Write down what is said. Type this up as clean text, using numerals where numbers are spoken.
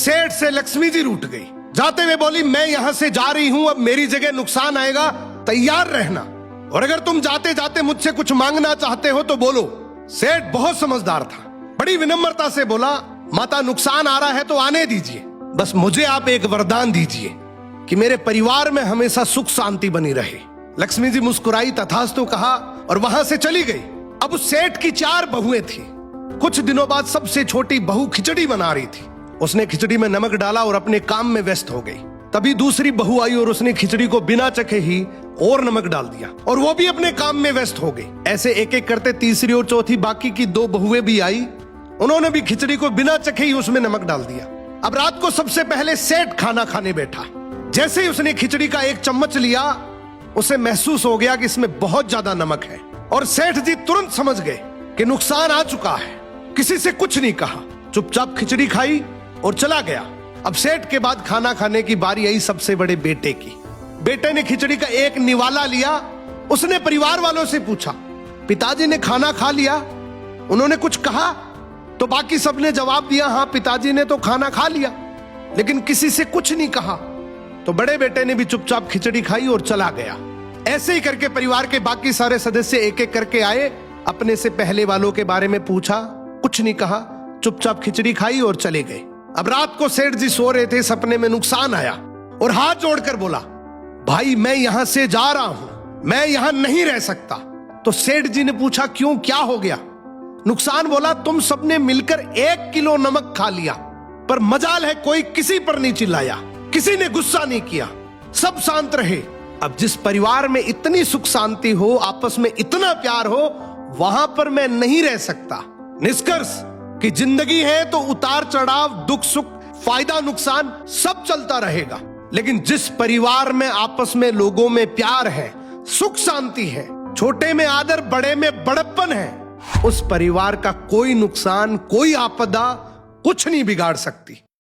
सेठ से लक्ष्मी जी रूठ गई। जाते हुए बोली, मैं यहां से जा रही हूं, अब मेरी जगह नुकसान आएगा, तैयार रहना, और अगर तुम जाते जाते मुझसे कुछ मांगना चाहते हो तो बोलो। सेठ बहुत समझदार था, बड़ी विनम्रता से बोला, माता नुकसान आ रहा है तो आने दीजिए, बस मुझे आप एक वरदान दीजिए कि मेरे परिवार में हमेशा सुख शांति बनी रहे। लक्ष्मी जी मुस्कुराई, तथास्तु कहा और वहां से चली गई। अब उस सेठ की 4 बहुएं थी। कुछ दिनों बाद सबसे छोटी बहू खिचड़ी बना रही थी। उसने खिचड़ी में नमक डाला और अपने काम में व्यस्त हो गई। तभी दूसरी बहू आई और उसने खिचड़ी को बिना चखे ही और नमक डाल दिया और वो भी अपने काम में व्यस्त हो गई। ऐसे एक एक करते तीसरी और चौथी बाकी की 2 बहुएं भी आई, उन्होंने भी खिचड़ी को बिना चखे ही उसमें नमक डाल दिया। अब रात को सबसे पहले सेठ खाना खाने बैठा। जैसे ही उसने खिचड़ी का 1 चम्मच लिया, उसे महसूस हो गया कि इसमें बहुत ज्यादा नमक है, और सेठ जी तुरंत समझ गए कि नुकसान आ चुका है। किसी से कुछ नहीं कहा, चुपचाप खिचड़ी खाई और चला गया। अब सेठ के बाद खाना खाने की बारी आई सबसे बड़े बेटे की। बेटे ने खिचड़ी का 1 निवाला लिया। उसने परिवार वालों से पूछा, पिताजी ने खाना खा लिया? उन्होंने कुछ कहा? तो बाकी सबने जवाब दिया, हाँ पिताजी ने तो खाना खा लिया, लेकिन किसी से कुछ नहीं कहा। तो बड़े बेटे ने भी चुपचाप खिचड़ी खाई और चला गया। ऐसे ही करके परिवार के बाकी सारे सदस्य एक एक करके आए, अपने से पहले वालों के बारे में पूछा, कुछ नहीं कहा, चुपचाप खिचड़ी खाई और चले गए। अब रात को सेठ जी सो रहे थे, सपने में नुकसान आया और हाथ जोड़कर बोला, भाई मैं यहां से जा रहा हूं, मैं यहां नहीं रह सकता। तो सेठ जी ने पूछा, क्यों, क्या हो गया? नुकसान बोला, तुम सबने मिलकर 1 किलो नमक खा लिया, पर मजाल है कोई किसी पर नहीं चिल्लाया, किसी ने गुस्सा नहीं किया, सब शांत रहे। अब जिस परिवार में इतनी सुख शांति हो, आपस में इतना प्यार हो, वहां पर मैं नहीं रह सकता। निष्कर्ष कि जिंदगी है तो उतार चढ़ाव, दुख सुख, फायदा नुकसान सब चलता रहेगा, लेकिन जिस परिवार में आपस में लोगों में प्यार है, सुख शांति है, छोटे में आदर, बड़े में बड़प्पन है, उस परिवार का कोई नुकसान, कोई आपदा कुछ नहीं बिगाड़ सकती।